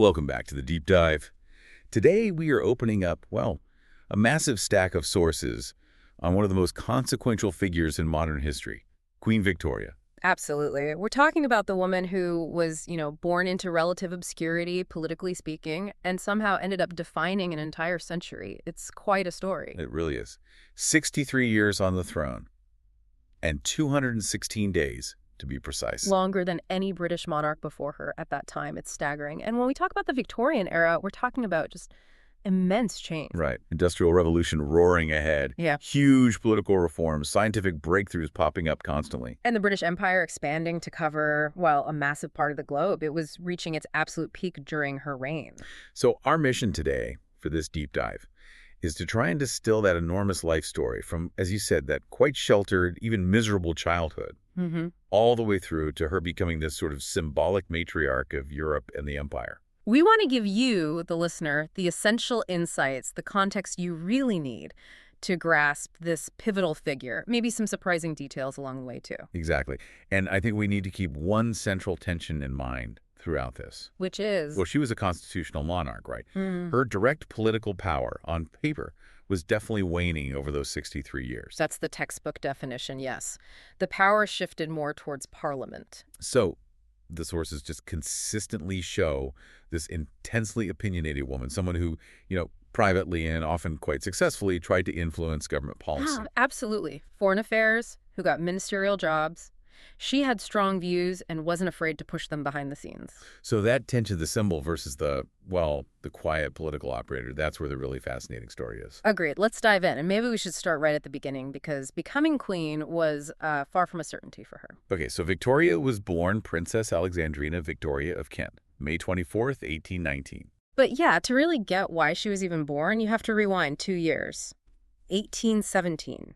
Welcome back to the Deep Dive. Today we are opening up, well, a massive stack of sources on one of the most consequential figures in modern history, Queen Victoria. Absolutely. We're talking about the woman who was, born into relative obscurity, politically speaking, and somehow ended up defining an entire century. It's quite a story. It really is. 63 years on the throne and 216 days, to be precise. Longer than any British monarch before her at that time. It's staggering. And when we talk about the Victorian era, we're talking about just immense change. Right. Industrial revolution roaring ahead. Yeah. Huge political reforms, scientific breakthroughs popping up constantly. And the British Empire expanding to cover, well, a massive part of the globe. It was reaching its absolute peak during her reign. So our mission today for this deep dive is to try and distill that enormous life story from, as you said, that quite sheltered, even miserable childhood, all the way through to her becoming this sort of symbolic matriarch of Europe and the empire. We want to give you, the listener, the essential insights, the context you really need to grasp this pivotal figure. Maybe some surprising details along the way, too. Exactly. And I think we need to keep one central tension in mind throughout this. Which is? Well, she was a constitutional monarch, right? Her direct political power on paper was definitely waning over those 63 years. That's the textbook definition, yes. The power shifted more towards parliament. So the sources just consistently show this intensely opinionated woman, someone who, privately and often quite successfully tried to influence government policy. Yeah, absolutely. Foreign affairs, who got ministerial jobs. She had strong views and wasn't afraid to push them behind the scenes. So that tension, the symbol versus the quiet political operator, that's where the really fascinating story is. Agreed. Let's dive in. And maybe we should start right at the beginning because becoming queen was far from a certainty for her. Okay, so Victoria was born Princess Alexandrina Victoria of Kent, May 24th, 1819. But yeah, to really get why she was even born, you have to rewind 2 years. 1817.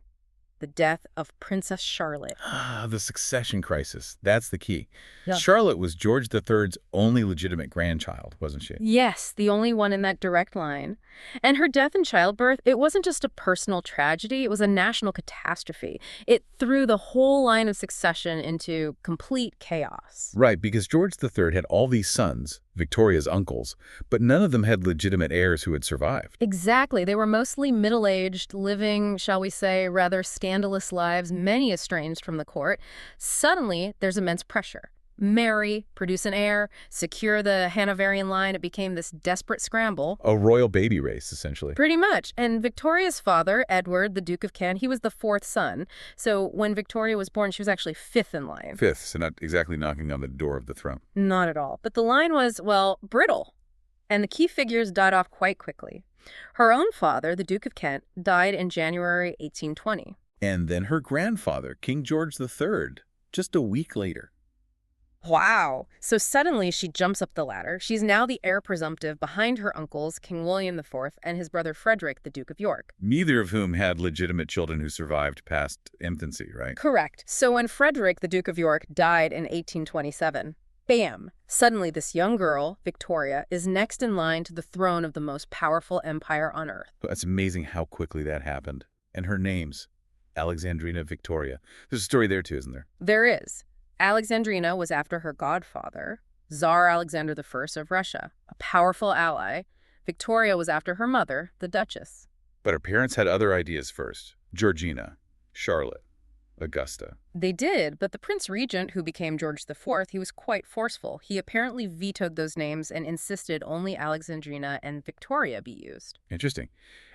The death of Princess Charlotte. The succession crisis. That's the key. Yeah. Charlotte was George III's only legitimate grandchild, wasn't she? Yes, the only one in that direct line. And her death in childbirth, it wasn't just a personal tragedy, it was a national catastrophe. It threw the whole line of succession into complete chaos. Right, because George III had all these sons, Victoria's uncles, but none of them had legitimate heirs who had survived. Exactly. They were mostly middle-aged, living, shall we say, rather scandalous lives, many estranged from the court. Suddenly, there's immense pressure. Marry, produce an heir, secure the Hanoverian line. It became this desperate scramble. A royal baby race, essentially. Pretty much. And Victoria's father, Edward, the Duke of Kent, he was the fourth son. So when Victoria was born, she was actually fifth in line. Fifth, so not exactly knocking on the door of the throne. Not at all. But the line was, well, brittle. And the key figures died off quite quickly. Her own father, the Duke of Kent, died in January 1820. And then her grandfather, King George III, just a week later. Wow. So suddenly she jumps up the ladder. She's now the heir presumptive behind her uncles, King William IV and his brother Frederick, the Duke of York. Neither of whom had legitimate children who survived past infancy, right? Correct. So when Frederick, the Duke of York, died in 1827, bam! Suddenly this young girl, Victoria, is next in line to the throne of the most powerful empire on earth. It's amazing how quickly that happened. And her name's Alexandrina Victoria. There's a story there too, isn't there? There is. Alexandrina was after her godfather, Tsar Alexander I of Russia, a powerful ally. Victoria was after her mother, the Duchess. But her parents had other ideas first. Georgina, Charlotte, Augusta. They did, but the Prince Regent, who became George IV, he was quite forceful. He apparently vetoed those names and insisted only Alexandrina and Victoria be used. Interesting.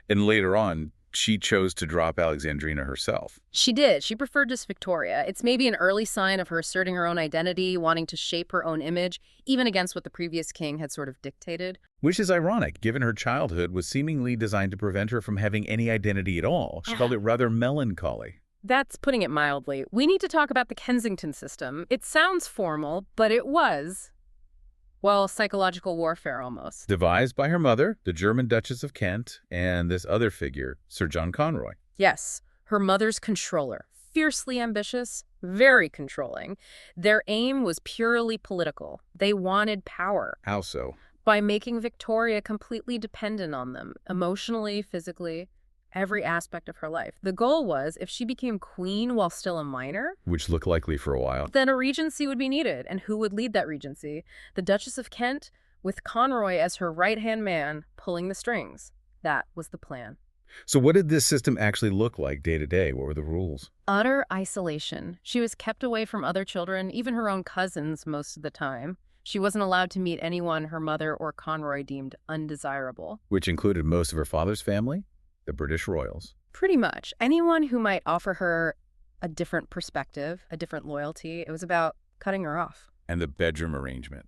And later on, she chose to drop Alexandrina herself. She did. She preferred just Victoria. It's maybe an early sign of her asserting her own identity, wanting to shape her own image, even against what the previous king had sort of dictated. Which is ironic, given her childhood was seemingly designed to prevent her from having any identity at all. She called it rather melancholy. That's putting it mildly. We need to talk about the Kensington System. It sounds formal, but it was, well, psychological warfare almost. Devised by her mother, the German Duchess of Kent, and this other figure, Sir John Conroy. Yes, her mother's controller. Fiercely ambitious, very controlling. Their aim was purely political. They wanted power. How so? By making Victoria completely dependent on them, emotionally, physically, every aspect of her life. The goal was, if she became queen while still a minor, which looked likely for a while, then a regency would be needed. And who would lead that regency? The Duchess of Kent? with Conroy as her right-hand man pulling the strings. That was the plan. So what did this system actually look like day to day? What were the rules? Utter isolation. She was kept away from other children, even her own cousins most of the time. She wasn't allowed to meet anyone her mother or Conroy deemed undesirable. Which included most of her father's family, the British royals. Pretty much. Anyone who might offer her a different perspective, a different loyalty, it was about cutting her off. And the bedroom arrangement.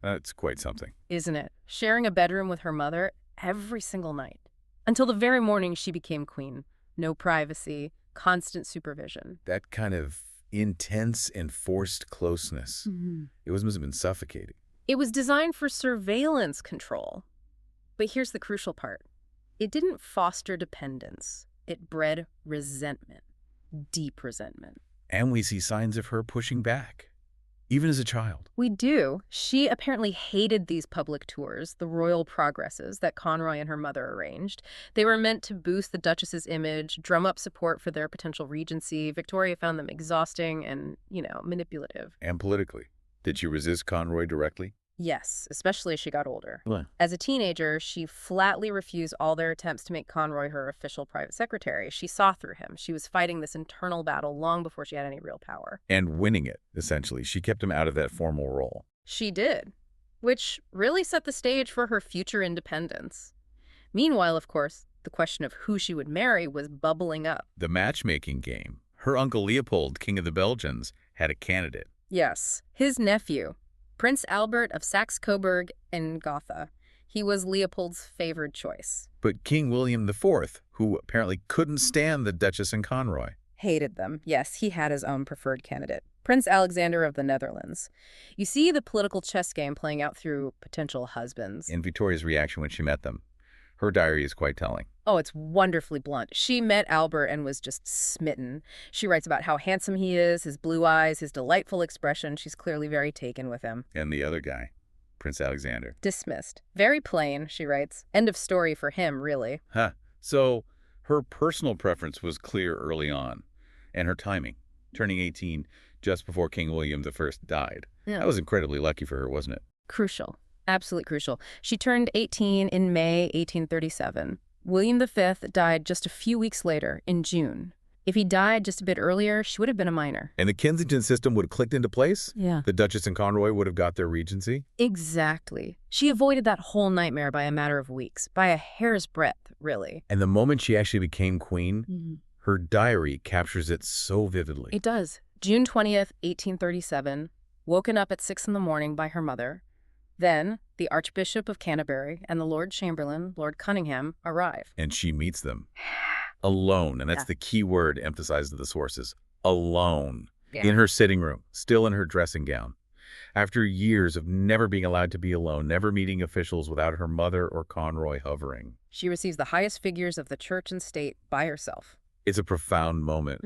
That's quite something. Isn't it? Sharing a bedroom with her mother every single night. Until the very morning she became queen. No privacy, constant supervision. That kind of intense and forced closeness. It must have been suffocating. It was designed for surveillance control. But here's the crucial part. It didn't foster dependence. It bred resentment. Deep resentment. And we see signs of her pushing back, even as a child. We do. She apparently hated these public tours, the royal progresses that Conroy and her mother arranged. They were meant to boost the Duchess's image, drum up support for their potential regency. Victoria found them exhausting and, manipulative. And politically. Did she resist Conroy directly? Yes, especially as she got older. What? As a teenager, she flatly refused all their attempts to make Conroy her official private secretary. She saw through him. She was fighting this internal battle long before she had any real power. And winning it, essentially. She kept him out of that formal role. She did, which really set the stage for her future independence. Meanwhile, of course, the question of who she would marry was bubbling up. The matchmaking game. Her uncle Leopold, King of the Belgians, had a candidate. Yes, his nephew, Prince Albert of Saxe-Coburg and Gotha. He was Leopold's favored choice. But King William IV, who apparently couldn't stand the Duchess and Conroy. Hated them. Yes, he had his own preferred candidate, Prince Alexander of the Netherlands. You see the political chess game playing out through potential husbands. And Victoria's reaction when she met them. Her diary is quite telling. Oh, it's wonderfully blunt. She met Albert and was just smitten. She writes about how handsome he is, his blue eyes, his delightful expression. She's clearly very taken with him. And the other guy, Prince Alexander. Dismissed. Very plain, she writes. End of story for him, really. Huh. So her personal preference was clear early on. And her timing, turning 18 just before King William I died. Yeah. That was incredibly lucky for her, wasn't it? Crucial. Absolutely crucial. She turned 18 in May 1837. William V died just a few weeks later, in June. If he died just a bit earlier, she would have been a minor. And the Kensington System would have clicked into place? Yeah. The Duchess and Conroy would have got their regency? Exactly. She avoided that whole nightmare by a matter of weeks, by a hair's breadth, really. And the moment she actually became queen, her diary captures it so vividly. It does. June 20th, 1837, woken up at 6 in the morning by her mother. Then, the Archbishop of Canterbury and the Lord Chamberlain, Lord Cunningham, arrive. And she meets them. Alone. And that's the key word emphasized in the sources. Alone. Yeah. In her sitting room, still in her dressing gown. After years of never being allowed to be alone, never meeting officials without her mother or Conroy hovering. She receives the highest figures of the church and state by herself. It's a profound moment.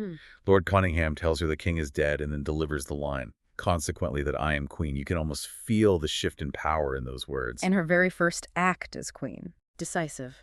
Lord Cunningham tells her the king is dead and then delivers the line. Consequently, that I am queen. You can almost feel the shift in power in those words. And her very first act as queen. Decisive.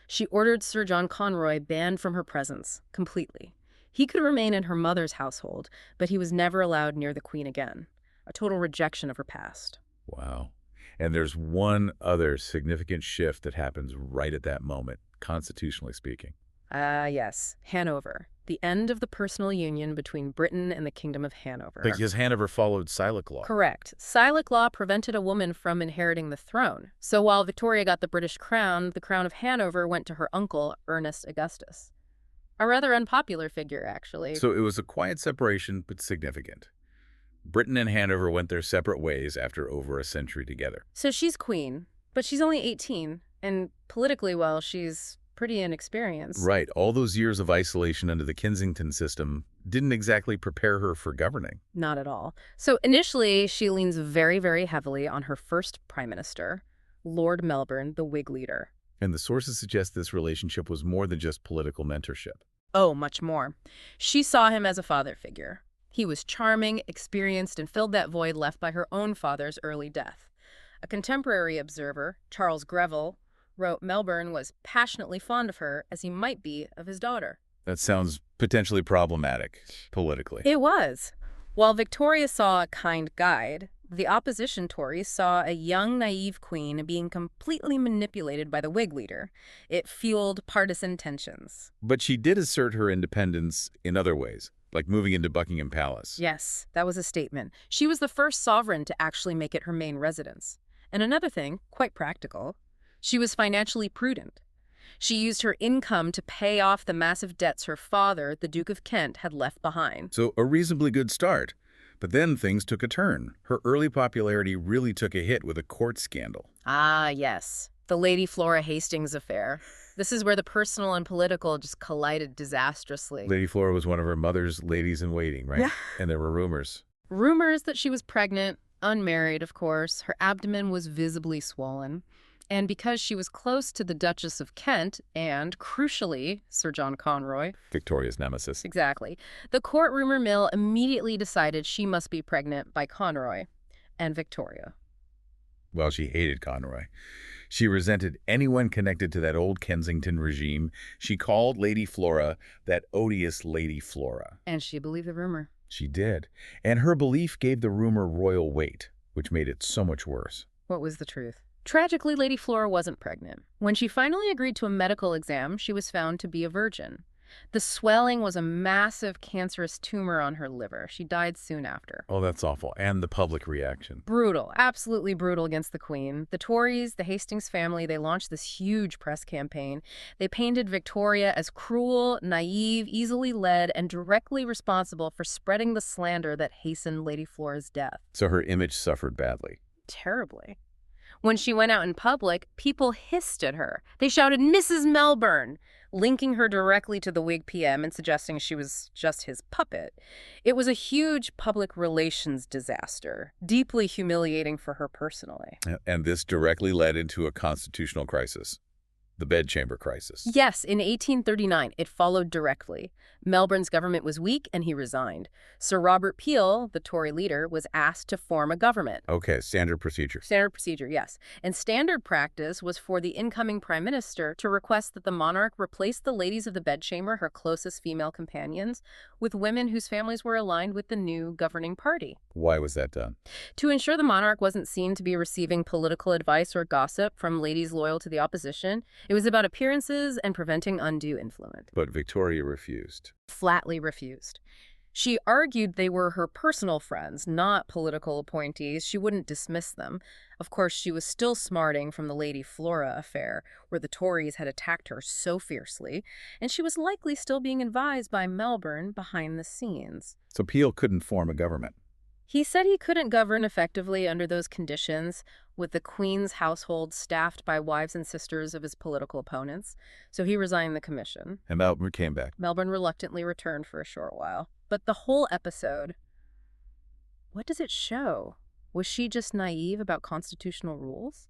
She ordered Sir John Conroy banned from her presence, completely. He could remain in her mother's household, but he was never allowed near the queen again. A total rejection of her past. Wow. And there's one other significant shift that happens right at that moment, constitutionally speaking. Yes. Hanover. The end of the personal union between Britain and the Kingdom of Hanover. Because Hanover followed Silic law. Correct. Silic law prevented a woman from inheriting the throne. So while Victoria got the British crown, the crown of Hanover went to her uncle, Ernest Augustus. A rather unpopular figure, actually. So it was a quiet separation, but significant. Britain and Hanover went their separate ways after over a century together. So she's queen, but she's only 18, and politically, well, she's pretty inexperienced. Right. All those years of isolation under the Kensington System didn't exactly prepare her for governing. Not at all. So initially, she leans very, very heavily on her first prime minister, Lord Melbourne, the Whig leader. And the sources suggest this relationship was more than just political mentorship. Oh, much more. She saw him as a father figure. He was charming, experienced, and filled that void left by her own father's early death. A contemporary observer, Charles Greville, wrote Melbourne was passionately fond of her as he might be of his daughter. That sounds potentially problematic, politically. It was. While Victoria saw a kind guide, The opposition Tories saw a young, naive queen being completely manipulated by the Whig leader. It fueled partisan tensions. But she did assert her independence in other ways, like moving into Buckingham Palace. Yes, that was a statement. She was the first sovereign to actually make it her main residence. And another thing, quite practical, she was financially prudent. She used her income to pay off the massive debts her father, the Duke of Kent, had left behind. So a reasonably good start. But then things took a turn. Her early popularity really took a hit with a court scandal. Ah, yes. The Lady Flora Hastings affair. This is where the personal and political just collided disastrously. Lady Flora was one of her mother's ladies-in-waiting, right? Yeah. And there were rumors. Rumors that she was pregnant, unmarried, of course. Her abdomen was visibly swollen. And because she was close to the Duchess of Kent and, crucially, Sir John Conroy. Victoria's nemesis. Exactly. The court rumor mill immediately decided she must be pregnant by Conroy and Victoria. Well, she hated Conroy. She resented anyone connected to that old Kensington regime. She called Lady Flora that odious Lady Flora. And she believed the rumor. She did. And her belief gave the rumor royal weight, which made it so much worse. What was the truth? Tragically, Lady Flora wasn't pregnant. When she finally agreed to a medical exam, she was found to be a virgin. The swelling was a massive cancerous tumor on her liver. She died soon after. Oh, that's awful. And the public reaction. Brutal, absolutely brutal against the Queen. The Tories, the Hastings family, they launched this huge press campaign. They painted Victoria as cruel, naive, easily led, and directly responsible for spreading the slander that hastened Lady Flora's death. So her image suffered badly. Terribly. When she went out in public, people hissed at her. They shouted, "Mrs. Melbourne," linking her directly to the Whig PM and suggesting she was just his puppet. It was a huge public relations disaster, deeply humiliating for her personally. And this directly led into a constitutional crisis. The bedchamber crisis. Yes, in 1839, it followed directly. Melbourne's government was weak, and he resigned. Sir Robert Peel, the Tory leader, was asked to form a government. Okay, standard procedure. Standard procedure, yes. And standard practice was for the incoming prime minister to request that the monarch replace the ladies of the bedchamber, her closest female companions, with women whose families were aligned with the new governing party. Why was that done? To ensure the monarch wasn't seen to be receiving political advice or gossip from ladies loyal to the opposition. It was about appearances and preventing undue influence. But Victoria refused. Flatly refused. She argued they were her personal friends, not political appointees. She wouldn't dismiss them. Of course, she was still smarting from the Lady Flora affair, where the Tories had attacked her so fiercely, and she was likely still being advised by Melbourne behind the scenes. So Peel couldn't form a government. He said he couldn't govern effectively under those conditions, with the Queen's household staffed by wives and sisters of his political opponents, so he resigned the commission. And Melbourne came back. Melbourne reluctantly returned for a short while. But the whole episode, what does it show? Was she just naive about constitutional rules?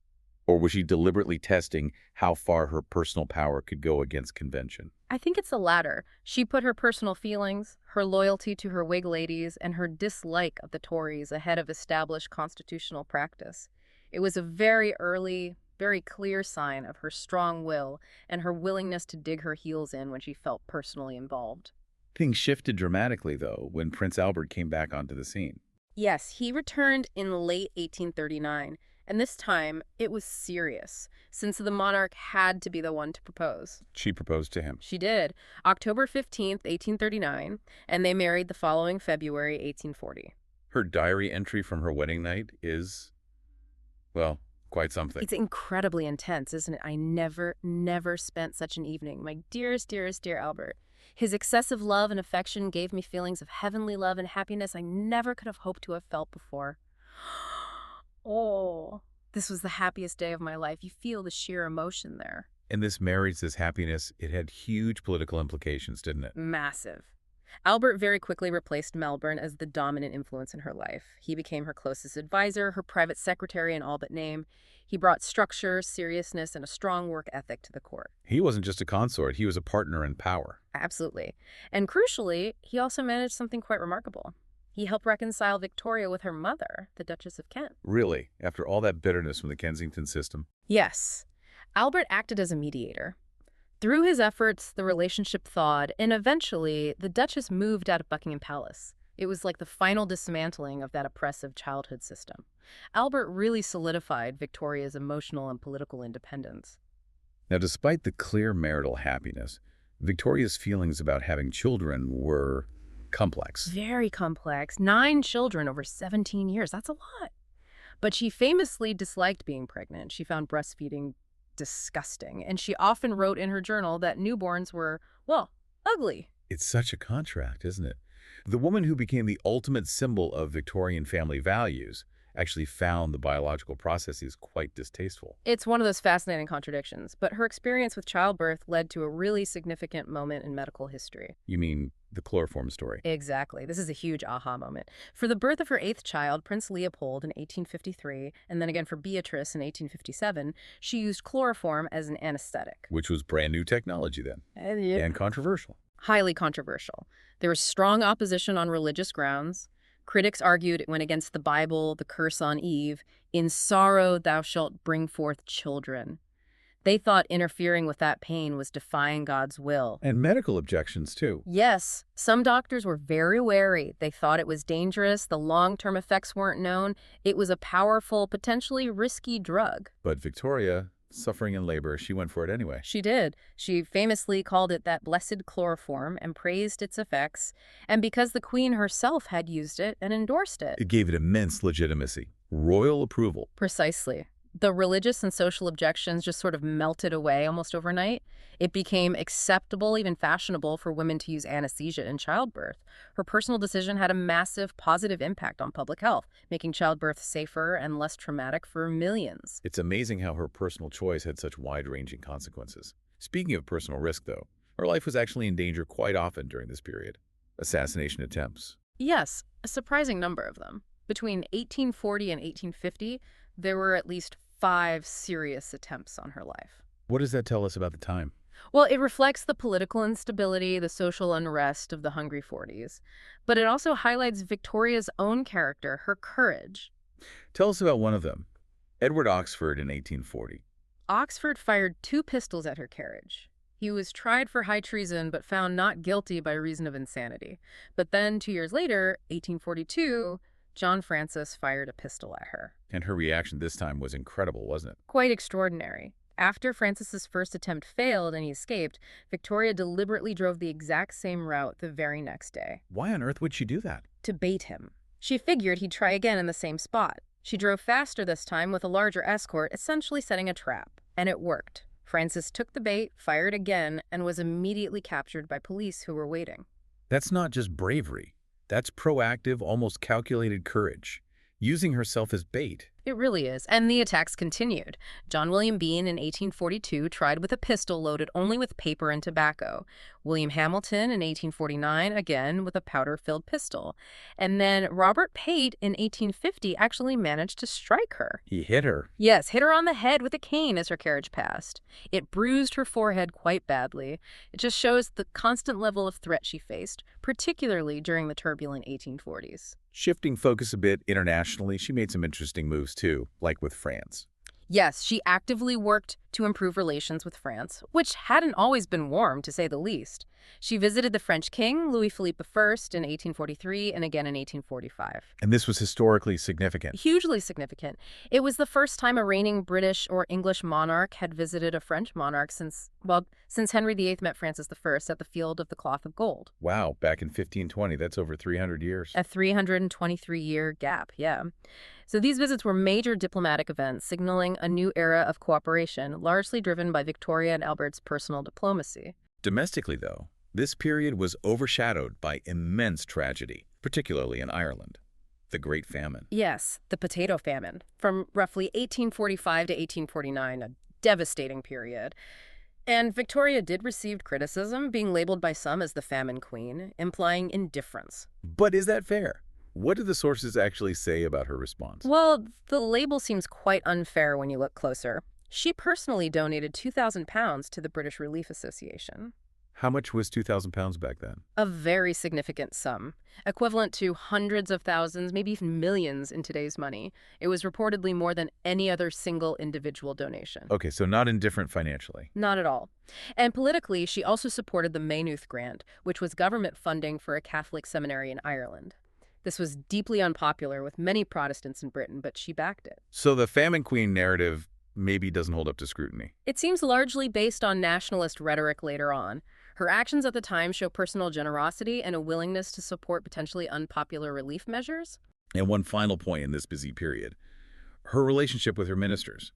Or was she deliberately testing how far her personal power could go against convention? I think it's the latter. She put her personal feelings, her loyalty to her Whig ladies, and her dislike of the Tories ahead of established constitutional practice. It was a very early, very clear sign of her strong will and her willingness to dig her heels in when she felt personally involved. Things shifted dramatically, though, when Prince Albert came back onto the scene. Yes, he returned in late 1839, and this time it was serious, since the monarch had to be the one to propose. She proposed to him. She did, October 15th, 1839, and they married the following February, 1840. Her diary entry from her wedding night is, well, quite something. It's incredibly intense, isn't it? I never spent such an evening. My dearest, dearest, dear Albert. His excessive love and affection gave me feelings of heavenly love and happiness I never could have hoped to have felt before. Oh, this was the happiest day of my life. You feel the sheer emotion there. And this marriage, this happiness, it had huge political implications, didn't it? Massive. Albert very quickly replaced Melbourne as the dominant influence in her life. He became her closest advisor, her private secretary in all but name. He brought structure, seriousness, and a strong work ethic to the court. He wasn't just a consort, he was a partner in power. Absolutely. And crucially, he also managed something quite remarkable. He helped reconcile Victoria with her mother, the Duchess of Kent. Really? After all that bitterness from the Kensington System? Yes. Albert acted as a mediator. Through his efforts, the relationship thawed, and eventually, the Duchess moved out of Buckingham Palace. It was like the final dismantling of that oppressive childhood system. Albert really solidified Victoria's emotional and political independence. Now, despite the clear marital happiness, Victoria's feelings about having children were complex. Very complex. 9 children over 17 years. That's a lot. But she famously disliked being pregnant. She found breastfeeding disgusting. And she often wrote in her journal that newborns were, well, ugly. It's such a contrast, isn't it? The woman who became the ultimate symbol of Victorian family values actually found the biological processes quite distasteful. It's one of those fascinating contradictions, but her experience with childbirth led to a really significant moment in medical history. You mean the chloroform story? Exactly. This is a huge aha moment. For the birth of her 8th child, Prince Leopold, in 1853, and then again for Beatrice in 1857, she used chloroform as an anesthetic. Which was brand new technology then, and controversial. Highly controversial. There was strong opposition on religious grounds. Critics argued it went against the Bible, the curse on Eve, "In sorrow thou shalt bring forth children." They thought interfering with that pain was defying God's will. And medical objections, too. Yes, some doctors were very wary. They thought it was dangerous, the long-term effects weren't known. It was a powerful, potentially risky drug. But Victoria, suffering in labor, she went for it anyway. She did. She famously called it that blessed chloroform and praised its effects. And because the Queen herself had used it and endorsed it. It gave it immense legitimacy, royal approval. Precisely. The religious and social objections just sort of melted away almost overnight. It became acceptable, even fashionable, for women to use anesthesia in childbirth. Her personal decision had a massive positive impact on public health, making childbirth safer and less traumatic for millions. It's amazing how her personal choice had such wide-ranging consequences. Speaking of personal risk, though, her life was actually in danger quite often during this period. Assassination attempts. Yes, a surprising number of them. Between 1840 and 1850, there were at least 5 serious attempts on her life. What does that tell us about the time? Well, it reflects the political instability, the social unrest of the Hungry 40s. But it also highlights Victoria's own character, her courage. Tell us about one of them, Edward Oxford in 1840. Oxford fired 2 pistols at her carriage. He was tried for high treason but found not guilty by reason of insanity. But then 2 years later, 1842, John Francis fired a pistol at her. And her reaction this time was incredible, wasn't it? Quite extraordinary. After Francis's first attempt failed and he escaped, Victoria deliberately drove the exact same route the very next day. Why on earth would she do that? To bait him. She figured he'd try again in the same spot. She drove faster this time with a larger escort, essentially setting a trap. And it worked. Francis took the bait, fired again, and was immediately captured by police who were waiting. That's not just bravery. That's proactive, almost calculated courage, using herself as bait. It really is. And the attacks continued. John William Bean in 1842 tried with a pistol loaded only with paper and tobacco. William Hamilton in 1849, again with a powder-filled pistol. And then Robert Pate in 1850 actually managed to strike her. He hit her. Yes, hit her on the head with a cane as her carriage passed. It bruised her forehead quite badly. It just shows the constant level of threat she faced, particularly during the turbulent 1840s. Shifting focus a bit internationally, she made some interesting moves too, like with France. Yes, she actively worked to improve relations with France, which hadn't always been warm, to say the least. She visited the French king, Louis-Philippe I, in 1843 and again in 1845. And this was historically significant. Hugely significant. It was the first time a reigning British or English monarch had visited a French monarch since Henry VIII met Francis I at the Field of the Cloth of Gold. Wow, back in 1520, that's over 300 years. A 323-year gap, yeah. So these visits were major diplomatic events, signaling a new era of cooperation, largely driven by Victoria and Albert's personal diplomacy. Domestically, though, this period was overshadowed by immense tragedy, particularly in Ireland. The Great Famine. Yes, the potato famine, from roughly 1845 to 1849, a devastating period. And Victoria did receive criticism, being labeled by some as the famine queen, implying indifference. But is that fair? What do the sources actually say about her response? Well, the label seems quite unfair when you look closer. She personally donated £2,000 to the British Relief Association. How much was £2,000 back then? A very significant sum, equivalent to hundreds of thousands, maybe even millions in today's money. It was reportedly more than any other single individual donation. Okay, so not indifferent financially. Not at all. And politically, she also supported the Maynooth Grant, which was government funding for a Catholic seminary in Ireland. This was deeply unpopular with many Protestants in Britain, but she backed it. So the famine queen narrative maybe doesn't hold up to scrutiny. It seems largely based on nationalist rhetoric later on. Her actions at the time show personal generosity and a willingness to support potentially unpopular relief measures. And one final point in this busy period, her relationship with her ministers.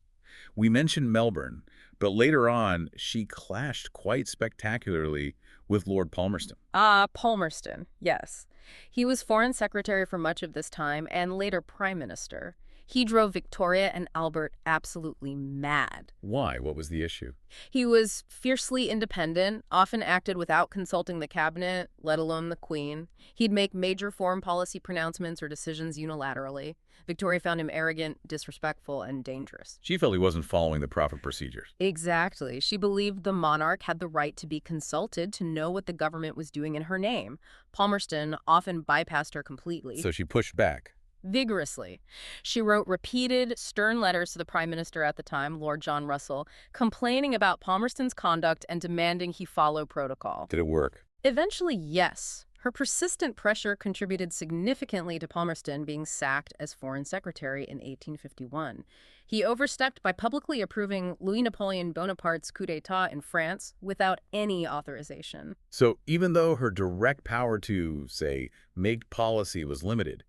We mentioned Melbourne, but later on, she clashed quite spectacularly with Lord Palmerston. Palmerston, yes. He was foreign secretary for much of this time and later prime minister. He drove Victoria and Albert absolutely mad. Why? What was the issue? He was fiercely independent, often acted without consulting the cabinet, let alone the Queen. He'd make major foreign policy pronouncements or decisions unilaterally. Victoria found him arrogant, disrespectful, and dangerous. She felt he wasn't following the proper procedures. Exactly. She believed the monarch had the right to be consulted to know what the government was doing in her name. Palmerston often bypassed her completely. So she pushed back. Vigorously. She wrote repeated, stern letters to the Prime Minister at the time, Lord John Russell, complaining about Palmerston's conduct and demanding he follow protocol. Did it work? Eventually, yes. Her persistent pressure contributed significantly to Palmerston being sacked as Foreign Secretary in 1851. He overstepped by publicly approving Louis-Napoleon Bonaparte's coup d'etat in France without any authorization. So even though her direct power to, say, make policy was limited,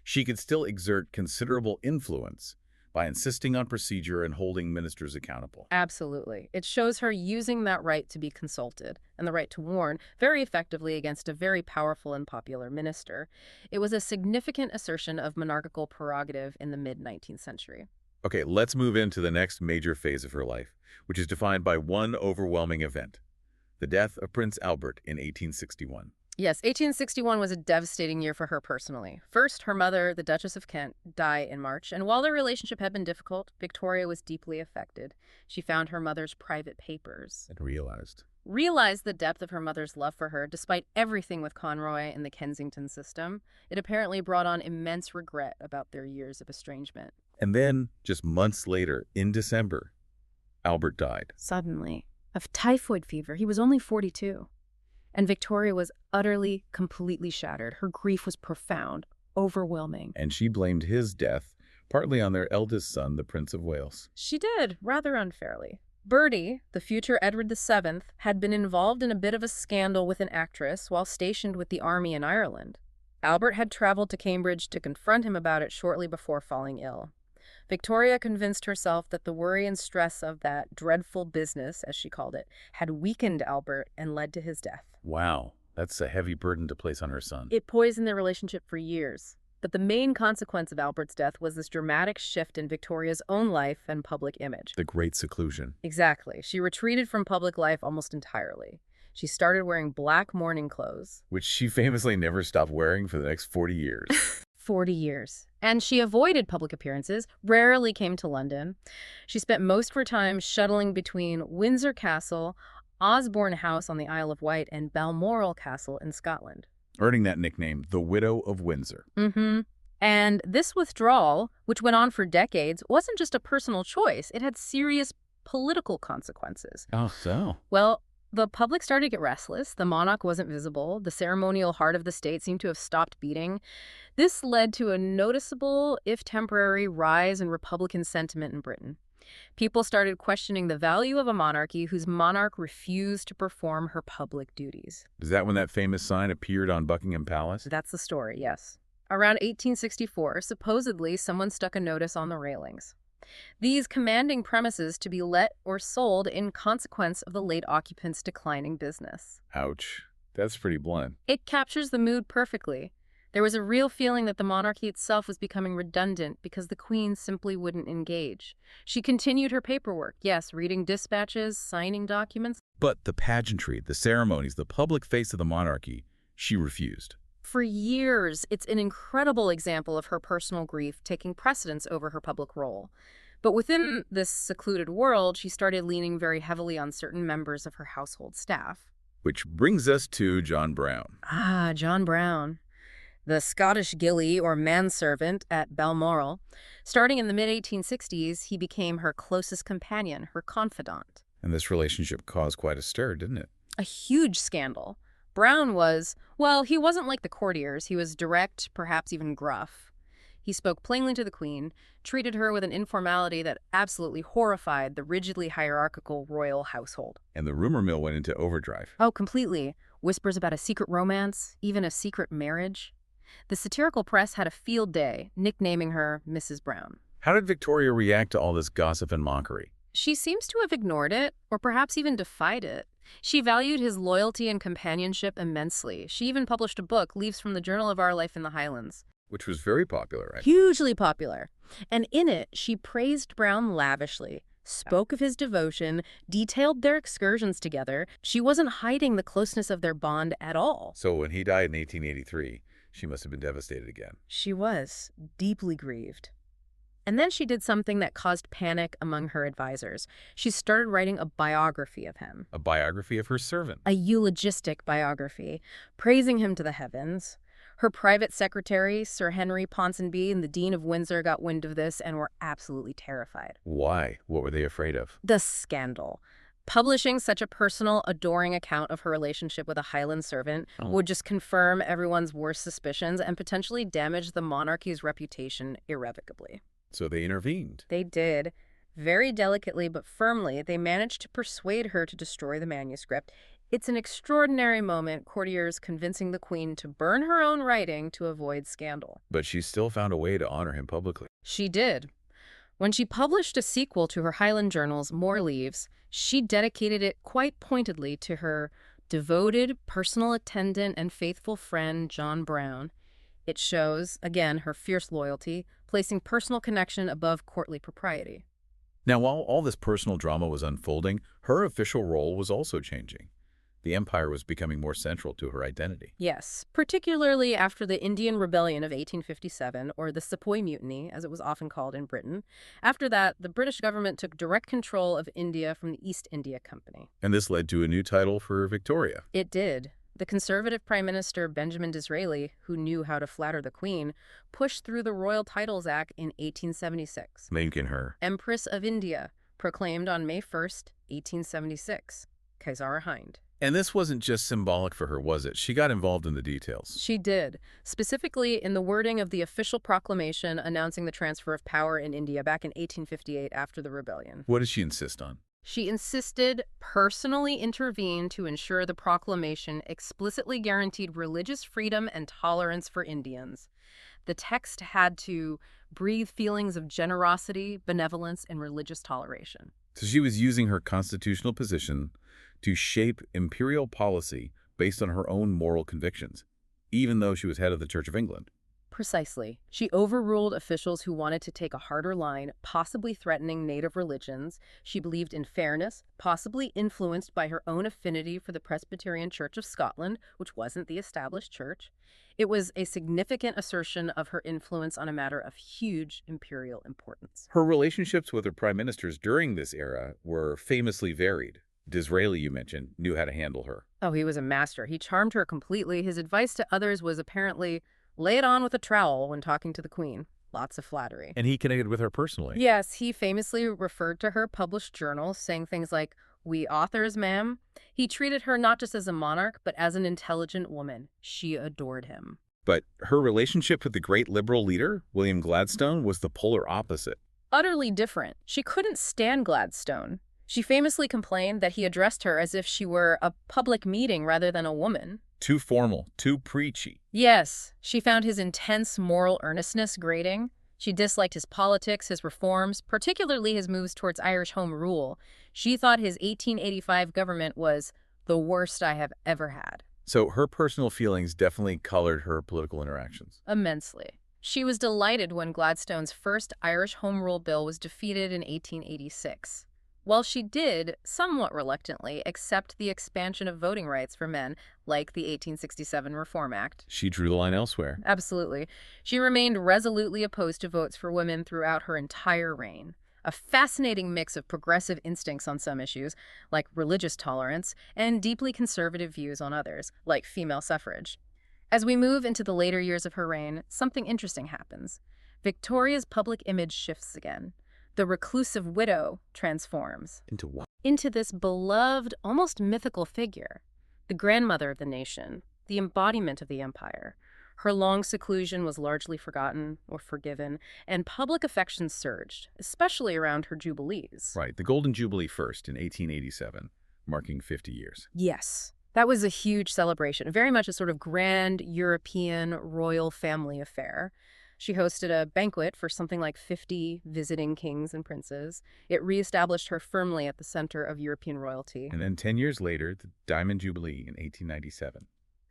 she could still exert considerable influence by insisting on procedure and holding ministers accountable. Absolutely. It shows her using that right to be consulted and the right to warn very effectively against a very powerful and popular minister. It was a significant assertion of monarchical prerogative in the mid-19th century. Okay, let's move into the next major phase of her life, which is defined by one overwhelming event, the death of Prince Albert in 1861. Yes, 1861 was a devastating year for her personally. First, her mother, the Duchess of Kent, died in March, and while their relationship had been difficult, Victoria was deeply affected. She found her mother's private papers. And Realized the depth of her mother's love for her, despite everything with Conroy and the Kensington System. It apparently brought on immense regret about their years of estrangement. And then, just months later, in December, Albert died. Suddenly, of typhoid fever. He was only 42. And Victoria was utterly, completely shattered. Her grief was profound, overwhelming. And she blamed his death partly on their eldest son, the Prince of Wales. She did, rather unfairly. Bertie, the future Edward VII, had been involved in a bit of a scandal with an actress while stationed with the army in Ireland. Albert had traveled to Cambridge to confront him about it shortly before falling ill. Victoria convinced herself that the worry and stress of that dreadful business, as she called it, had weakened Albert and led to his death. Wow, that's a heavy burden to place on her son. It poisoned their relationship for years. But the main consequence of Albert's death was this dramatic shift in Victoria's own life and public image. The great seclusion. Exactly. She retreated from public life almost entirely. She started wearing black mourning clothes. Which she famously never stopped wearing for the next 40 years. 40 years. And she avoided public appearances, rarely came to London. She spent most of her time shuttling between Windsor Castle, Osborne House on the Isle of Wight, and Balmoral Castle in Scotland. Earning that nickname, the Widow of Windsor. And this withdrawal, which went on for decades, wasn't just a personal choice. It had serious political consequences. Oh, so? Well, the public started to get restless. The monarch wasn't visible. The ceremonial heart of the state seemed to have stopped beating. This led to a noticeable, if temporary, rise in Republican sentiment in Britain. People started questioning the value of a monarchy whose monarch refused to perform her public duties. Is that when that famous sign appeared on Buckingham Palace? That's the story, yes. Around 1864, supposedly, someone stuck a notice on the railings. These commanding premises to be let or sold in consequence of the late occupants' declining business. Ouch. That's pretty blunt. It captures the mood perfectly. There was a real feeling that the monarchy itself was becoming redundant because the Queen simply wouldn't engage. She continued her paperwork, yes, reading dispatches, signing documents. But the pageantry, the ceremonies, the public face of the monarchy, she refused. For years, it's an incredible example of her personal grief taking precedence over her public role. But within this secluded world, she started leaning very heavily on certain members of her household staff. Which brings us to John Brown. John Brown. The Scottish gillie or manservant at Balmoral. Starting in the mid-1860s, he became her closest companion, her confidant. And this relationship caused quite a stir, didn't it? A huge scandal. Brown was, well, he wasn't like the courtiers. He was direct, perhaps even gruff. He spoke plainly to the queen, treated her with an informality that absolutely horrified the rigidly hierarchical royal household. And the rumor mill went into overdrive. Oh, completely. Whispers about a secret romance, even a secret marriage. The satirical press had a field day, nicknaming her Mrs. Brown. How did Victoria react to all this gossip and mockery? She seems to have ignored it, or perhaps even defied it. She valued his loyalty and companionship immensely. She even published a book, Leaves from the Journal of Our Life in the Highlands. Which was very popular, right? Hugely popular. And in it, she praised Brown lavishly, spoke of his devotion, detailed their excursions together. She wasn't hiding the closeness of their bond at all. So when he died in 1883, she must have been devastated again. She was, deeply grieved. And then she did something that caused panic among her advisors. She started writing a biography of him. A biography of her servant. A eulogistic biography, praising him to the heavens. Her private secretary, Sir Henry Ponsonby, and the Dean of Windsor got wind of this and were absolutely terrified. Why? What were they afraid of? The scandal. Publishing such a personal, adoring account of her relationship with a Highland servant would just confirm everyone's worst suspicions and potentially damage the monarchy's reputation irrevocably. So they intervened. They did. Very delicately but firmly, they managed to persuade her to destroy the manuscript. It's an extraordinary moment, courtiers convincing the queen to burn her own writing to avoid scandal. But she still found a way to honor him publicly. She did. When she published a sequel to her Highland journals, More Leaves, she dedicated it quite pointedly to her devoted personal attendant and faithful friend, John Brown. It shows, again, her fierce loyalty, placing personal connection above courtly propriety. Now, while all this personal drama was unfolding, her official role was also changing. The empire was becoming more central to her identity. Yes, particularly after the Indian Rebellion of 1857, or the Sepoy Mutiny, as it was often called in Britain. After that, the British government took direct control of India from the East India Company. And this led to a new title for Victoria. It did. The conservative Prime Minister Benjamin Disraeli, who knew how to flatter the Queen, pushed through the Royal Titles Act in 1876. Making her Empress of India, proclaimed on May 1st, 1876. Kaisar Hind. And this wasn't just symbolic for her, was it? She got involved in the details. She did, specifically in the wording of the official proclamation announcing the transfer of power in India back in 1858 after the rebellion. What did she insist on? She insisted personally intervene to ensure the proclamation explicitly guaranteed religious freedom and tolerance for Indians. The text had to breathe feelings of generosity, benevolence, and religious toleration. So she was using her constitutional position to shape imperial policy based on her own moral convictions, even though she was head of the Church of England. Precisely. She overruled officials who wanted to take a harder line, possibly threatening native religions. She believed in fairness, possibly influenced by her own affinity for the Presbyterian Church of Scotland, which wasn't the established church. It was a significant assertion of her influence on a matter of huge imperial importance. Her relationships with her prime ministers during this era were famously varied. Disraeli, you mentioned, knew how to handle her. Oh, he was a master. He charmed her completely. His advice to others was apparently, lay it on with a trowel when talking to the queen. Lots of flattery. And he connected with her personally. Yes, he famously referred to her published journals, saying things like, "We authors, ma'am." He treated her not just as a monarch, but as an intelligent woman. She adored him. But her relationship with the great liberal leader, William Gladstone, was the polar opposite. Utterly different. She couldn't stand Gladstone. She famously complained that he addressed her as if she were a public meeting rather than a woman. Too formal, too preachy. Yes, she found his intense moral earnestness grating. She disliked his politics, his reforms, particularly his moves towards Irish Home Rule. She thought his 1885 government was the worst I have ever had. So her personal feelings definitely colored her political interactions. Immensely. She was delighted when Gladstone's first Irish Home Rule bill was defeated in 1886. While she did, somewhat reluctantly, accept the expansion of voting rights for men, like the 1867 Reform Act. She drew the line elsewhere. Absolutely. She remained resolutely opposed to votes for women throughout her entire reign. A fascinating mix of progressive instincts on some issues, like religious tolerance, and deeply conservative views on others, like female suffrage. As we move into the later years of her reign, something interesting happens. Victoria's public image shifts again. The reclusive widow transforms. Into what? Into this beloved, almost mythical figure. The grandmother of the nation, the embodiment of the empire. Her long seclusion was largely forgotten or forgiven, and public affection surged, especially around her jubilees. Right, the Golden Jubilee first in 1887, marking 50 years. Yes, that was a huge celebration, very much a sort of grand European royal family affair. She hosted a banquet for something like 50 visiting kings and princes. It reestablished her firmly at the center of European royalty. And then 10 years later, the Diamond Jubilee in 1897.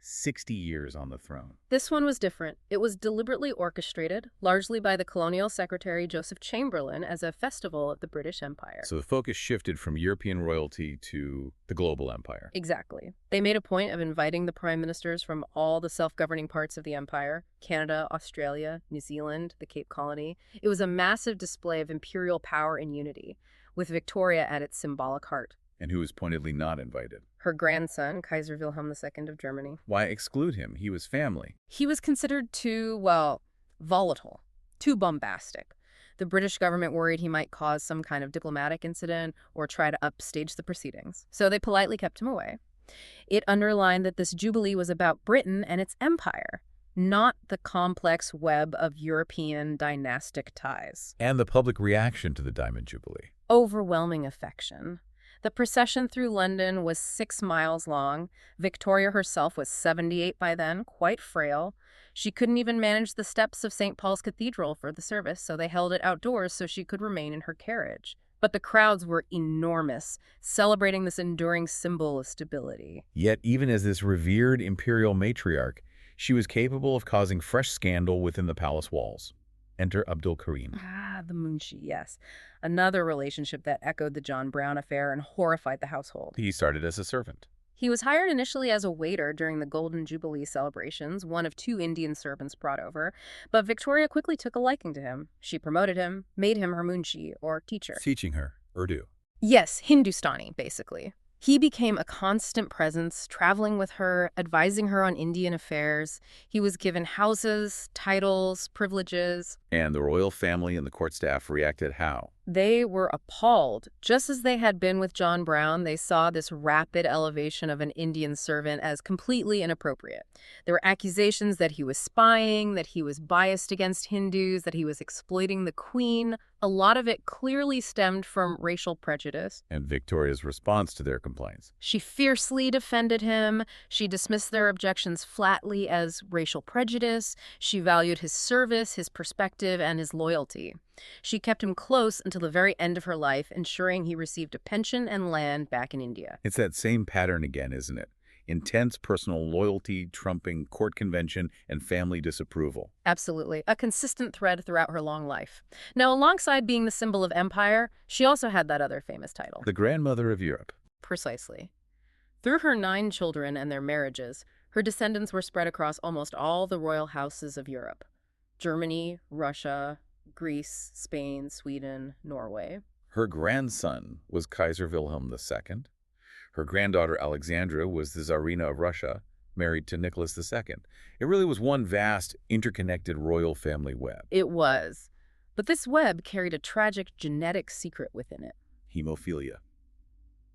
60 years on the throne. This one was different. It was deliberately orchestrated, largely by the colonial secretary Joseph Chamberlain, as a festival of the British Empire. So the focus shifted from European royalty to the global empire. Exactly. They made a point of inviting the prime ministers from all the self-governing parts of the empire: Canada, Australia, New Zealand, the Cape Colony. It was a massive display of imperial power and unity, with Victoria at its symbolic heart. And who was pointedly not invited? Her grandson, Kaiser Wilhelm II of Germany. Why exclude him? He was family. He was considered too, well, volatile, too bombastic. The British government worried he might cause some kind of diplomatic incident or try to upstage the proceedings, so they politely kept him away. It underlined that this jubilee was about Britain and its empire, not the complex web of European dynastic ties. And the public reaction to the Diamond Jubilee. Overwhelming affection. The procession through London was 6 miles long. Victoria herself was 78 by then, quite frail. She couldn't even manage the steps of St. Paul's Cathedral for the service, so they held it outdoors so she could remain in her carriage. But the crowds were enormous, celebrating this enduring symbol of stability. Yet, even as this revered imperial matriarch, she was capable of causing fresh scandal within the palace walls. Enter Abdul Karim. The Munshi, yes. Another relationship that echoed the John Brown affair and horrified the household. He started as a servant. He was hired initially as a waiter during the Golden Jubilee celebrations, one of 2 Indian servants brought over, but Victoria quickly took a liking to him. She promoted him, made him her Munshi, or teacher. Teaching her Urdu. Yes, Hindustani, basically. He became a constant presence, traveling with her, advising her on Indian affairs. He was given houses, titles, privileges. And the royal family and the court staff reacted how? They were appalled. Just as they had been with John Brown, they saw this rapid elevation of an Indian servant as completely inappropriate. There were accusations that he was spying, that he was biased against Hindus, that he was exploiting the queen. A lot of it clearly stemmed from racial prejudice. And Victoria's response to their complaints. She fiercely defended him. She dismissed their objections flatly as racial prejudice. She valued his service, his perspective, and his loyalty. She kept him close until the very end of her life, ensuring he received a pension and land back in India. It's that same pattern again, isn't it? Intense personal loyalty trumping court convention and family disapproval. Absolutely. A consistent thread throughout her long life. Now, alongside being the symbol of empire, she also had that other famous title. The grandmother of Europe. Precisely. Through her 9 children and their marriages, her descendants were spread across almost all the royal houses of Europe. Germany, Russia, Greece, Spain, Sweden, Norway. Her grandson was Kaiser Wilhelm II. Her granddaughter Alexandra was the Tsarina of Russia, married to Nicholas II. It really was one vast, interconnected royal family web. It was. But this web carried a tragic genetic secret within it. Hemophilia.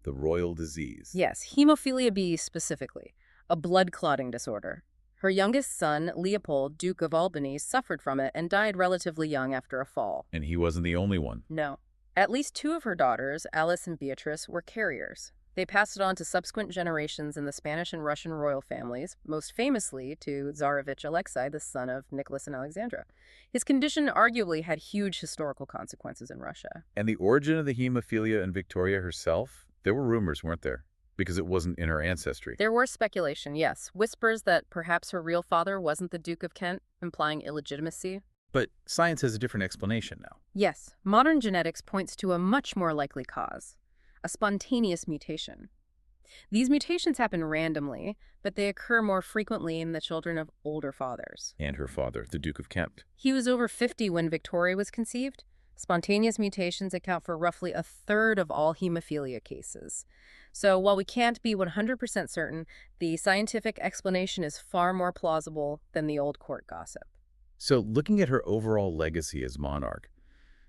The royal disease. Yes, hemophilia B specifically, a blood clotting disorder. Her youngest son, Leopold, Duke of Albany, suffered from it and died relatively young after a fall. And he wasn't the only one. No. At least 2 of her daughters, Alice and Beatrice, were carriers. They passed it on to subsequent generations in the Spanish and Russian royal families, most famously to Tsarevich Alexei, the son of Nicholas and Alexandra. His condition arguably had huge historical consequences in Russia. And the origin of the hemophilia in Victoria herself? There were rumors, weren't there? Because it wasn't in her ancestry. There were speculation, yes. Whispers that perhaps her real father wasn't the Duke of Kent, implying illegitimacy. But science has a different explanation now. Yes, modern genetics points to a much more likely cause: a spontaneous mutation. These mutations happen randomly, but they occur more frequently in the children of older fathers. And her father, the Duke of Kent. He was over 50 when Victoria was conceived. Spontaneous mutations account for roughly 1/3 of all hemophilia cases. So while we can't be 100% certain, the scientific explanation is far more plausible than the old court gossip. So looking at her overall legacy as monarch,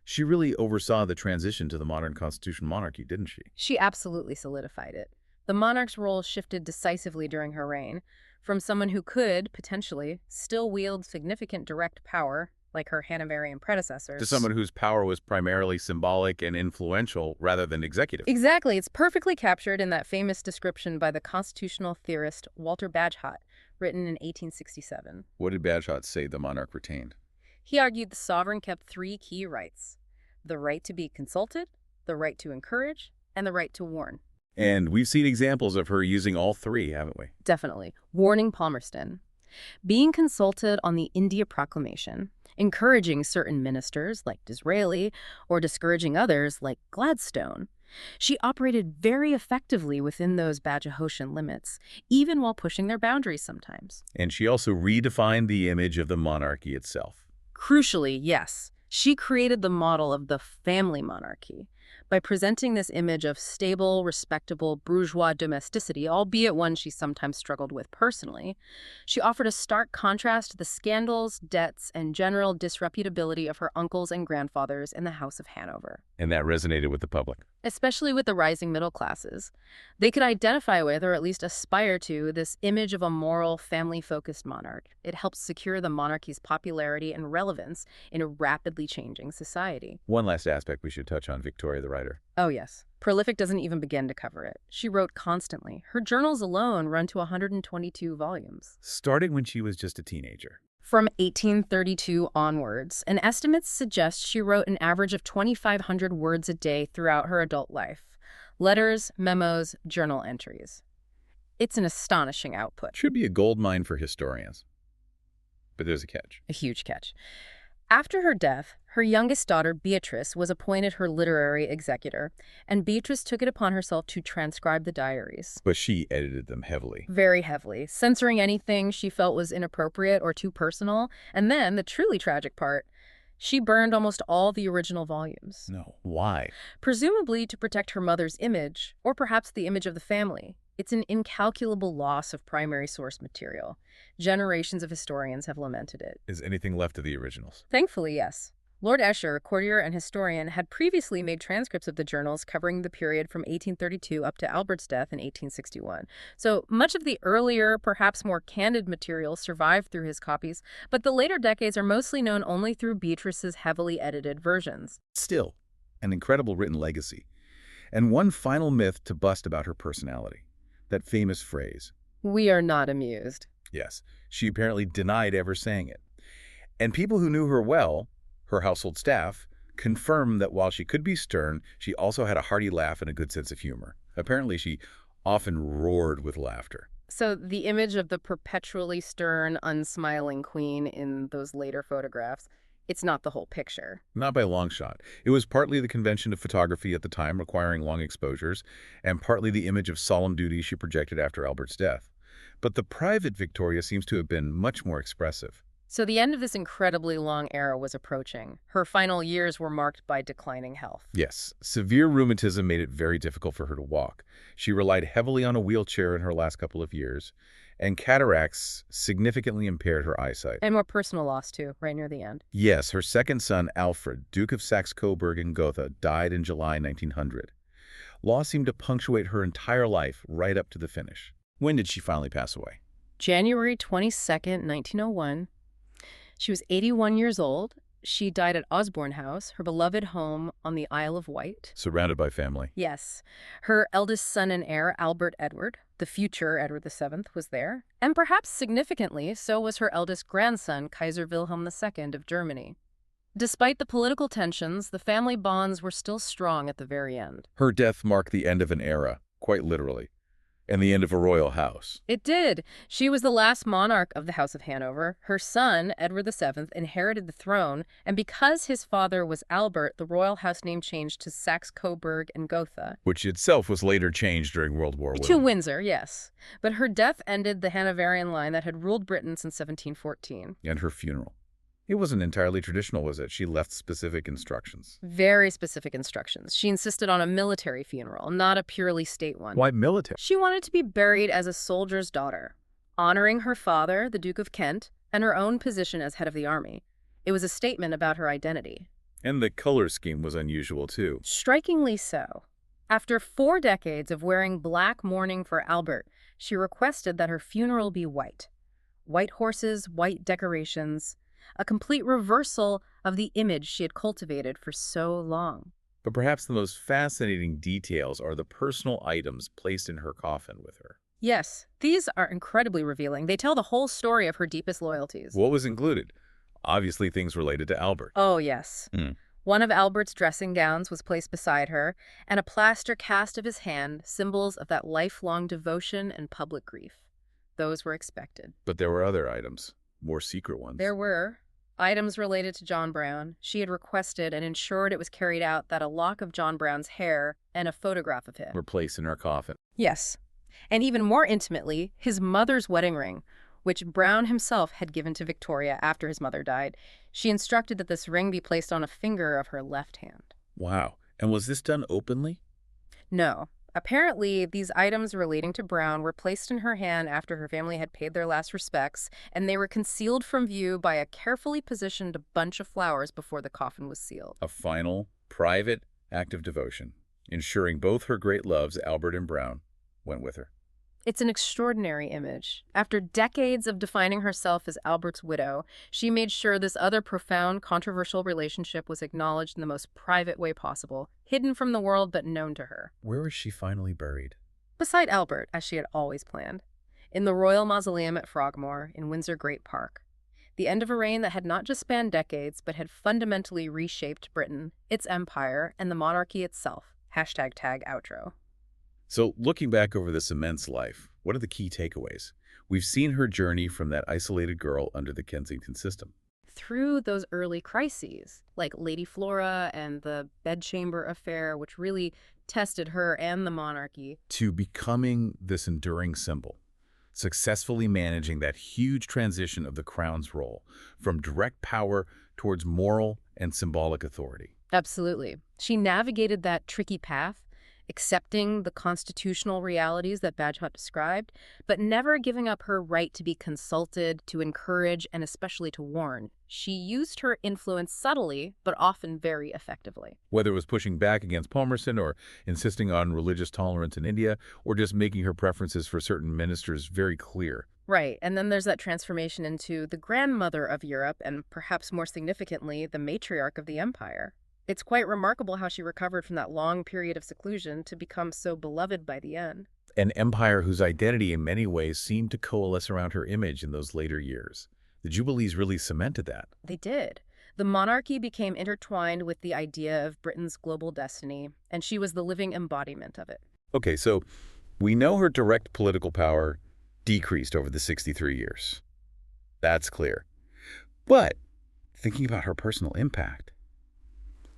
she really oversaw the transition to the modern constitutional monarchy, didn't she? She absolutely solidified it. The monarch's role shifted decisively during her reign, from someone who could, potentially, still wield significant direct power, like her Hanoverian predecessors, To someone whose power was primarily symbolic and influential rather than executive. Exactly. It's perfectly captured in that famous description by the constitutional theorist Walter Bagehot, written in 1867. What did Bagehot say the monarch retained? He argued the sovereign kept three key rights: the right to be consulted, the right to encourage, and the right to warn. And we've seen examples of her using all three, haven't we? Definitely. Warning Palmerston. Being consulted on the India Proclamation, encouraging certain ministers like Disraeli, or discouraging others like Gladstone. She operated very effectively within those Bagehotian limits, even while pushing their boundaries sometimes. And she also redefined the image of the monarchy itself. Crucially, yes, she created the model of the family monarchy by presenting this image of stable, respectable bourgeois domesticity, albeit one she sometimes struggled with personally. She offered a stark contrast to the scandals, debts, and general disreputability of her uncles and grandfathers in the House of Hanover. And that resonated with the public. Especially with the rising middle classes. They could identify with, or at least aspire to, this image of a moral, family-focused monarch. It helped secure the monarchy's popularity and relevance in a rapidly changing society. One last aspect we should touch on, Victoria the writer. Oh, yes. Prolific doesn't even begin to cover it. She wrote constantly. Her journals alone run to 122 volumes. Starting when she was just a teenager. From 1832 onwards, and estimates suggest she wrote an average of 2,500 words a day throughout her adult life. Letters, memos, journal entries. It's an astonishing output. Should be a goldmine for historians. But there's a catch. A huge catch. After her death, her youngest daughter, Beatrice, was appointed her literary executor, and Beatrice took it upon herself to transcribe the diaries. But she edited them heavily. Very heavily, censoring anything she felt was inappropriate or too personal. And then, the truly tragic part, she burned almost all the original volumes. No. Why? Presumably to protect her mother's image, or perhaps the image of the family. It's an incalculable loss of primary source material. Generations of historians have lamented it. Is anything left of the originals? Thankfully, yes. Lord Esher, courtier and historian, had previously made transcripts of the journals covering the period from 1832 up to Albert's death in 1861. So much of the earlier, perhaps more candid material survived through his copies, but the later decades are mostly known only through Beatrice's heavily edited versions. Still, an incredible written legacy. And one final myth to bust about her personality. That famous phrase. We are not amused. Yes, she apparently denied ever saying it. And people who knew her well, her household staff, confirmed that while she could be stern, she also had a hearty laugh and a good sense of humor. Apparently, she often roared with laughter. So the image of the perpetually stern, unsmiling queen in those later photographs, it's not the whole picture. Not by a long shot. It was partly the convention of photography at the time requiring long exposures, and partly the image of solemn duty she projected after Albert's death. But the private Victoria seems to have been much more expressive. So the end of this incredibly long era was approaching. Her final years were marked by declining health. Yes, severe rheumatism made it very difficult for her to walk. She relied heavily on a wheelchair in her last couple of years, and cataracts significantly impaired her eyesight. And more personal loss, too, right near the end. Yes, her second son, Alfred, Duke of Saxe-Coburg and Gotha, died in July 1900. Loss seemed to punctuate her entire life right up to the finish. When did she finally pass away? January 22nd, 1901. She was 81 years old. She died at Osborne House, her beloved home on the Isle of Wight. Surrounded by family. Yes. Her eldest son and heir, Albert Edward, the future Edward VII, was there. And perhaps significantly, so was her eldest grandson, Kaiser Wilhelm II of Germany. Despite the political tensions, the family bonds were still strong at the very end. Her death marked the end of an era, quite literally, and the end of a royal house. It did. She was the last monarch of the House of Hanover. Her son, Edward VII, inherited the throne, and because his father was Albert, the royal house name changed to Saxe-Coburg and Gotha. Which itself was later changed during World War I. To Windsor, yes. But her death ended the Hanoverian line that had ruled Britain since 1714. And her funeral. It wasn't entirely traditional, was it? She left specific instructions. Very specific instructions. She insisted on a military funeral, not a purely state one. Why military? She wanted to be buried as a soldier's daughter, honoring her father, the Duke of Kent, and her own position as head of the army. It was a statement about her identity. And the color scheme was unusual, too. Strikingly so. After 4 decades of wearing black mourning for Albert, she requested that her funeral be white. White horses, white decorations, a complete reversal of the image she had cultivated for so long. But perhaps the most fascinating details are the personal items placed in her coffin with her. Yes, these are incredibly revealing. They tell the whole story of her deepest loyalties. What was included? Obviously things related to Albert. Oh, yes. One of Albert's dressing gowns was placed beside her, and a plaster cast of his hand, symbols of that lifelong devotion and public grief. Those were expected. But there were other items, more secret ones. There were items related to John Brown. She had requested and ensured it was carried out that a lock of John Brown's hair and a photograph of him were placed in her coffin. Yes. And even more intimately, his mother's wedding ring, which Brown himself had given to Victoria after his mother died. She instructed that this ring be placed on a finger of her left hand. Wow. And was this done openly? No. Apparently, these items relating to Brown were placed in her hand after her family had paid their last respects, and they were concealed from view by a carefully positioned bunch of flowers before the coffin was sealed. A final, private act of devotion, ensuring both her great loves, Albert and Brown, went with her. It's an extraordinary image. After decades of defining herself as Albert's widow, she made sure this other profound, controversial relationship was acknowledged in the most private way possible, hidden from the world but known to her. Where was she finally buried? Beside Albert, as she had always planned, in the Royal Mausoleum at Frogmore in Windsor Great Park. The end of a reign that had not just spanned decades, but had fundamentally reshaped Britain, its empire, and the monarchy itself. #outro. So, looking back over this immense life, what are the key takeaways? We've seen her journey from that isolated girl under the Kensington System. Through those early crises, like Lady Flora and the bedchamber affair, which really tested her and the monarchy, to becoming this enduring symbol, successfully managing that huge transition of the crown's role from direct power towards moral and symbolic authority. Absolutely. She navigated that tricky path, accepting the constitutional realities that Bagehot described, but never giving up her right to be consulted, to encourage, and especially to warn. She used her influence subtly, but often very effectively. Whether it was pushing back against Palmerston or insisting on religious tolerance in India, or just making her preferences for certain ministers very clear. Right, and then there's that transformation into the grandmother of Europe, and perhaps more significantly, the matriarch of the empire. It's quite remarkable how she recovered from that long period of seclusion to become so beloved by the end. An empire whose identity in many ways seemed to coalesce around her image in those later years. The Jubilees really cemented that. They did. The monarchy became intertwined with the idea of Britain's global destiny, and she was the living embodiment of it. Okay, so we know her direct political power decreased over the 63 years. That's clear. But thinking about her personal impact,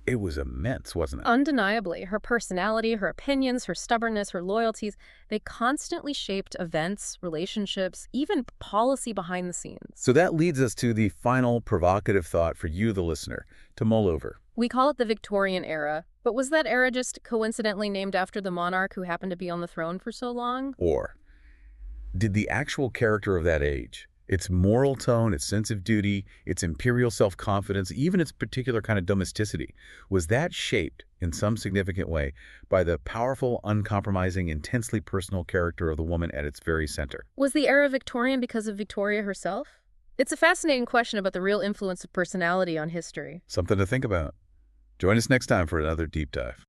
it was immense, wasn't it? Undeniably, her personality, her opinions, her stubbornness, her loyalties, they constantly shaped events, relationships, even policy behind the scenes. So that leads us to the final provocative thought for you, the listener, to mull over. We call it the Victorian era, but was that era just coincidentally named after the monarch who happened to be on the throne for so long? Or did the actual character of that age, its moral tone, its sense of duty, its imperial self-confidence, even its particular kind of domesticity, was that shaped in some significant way by the powerful, uncompromising, intensely personal character of the woman at its very center? Was the era Victorian because of Victoria herself? It's a fascinating question about the real influence of personality on history. Something to think about. Join us next time for another deep dive.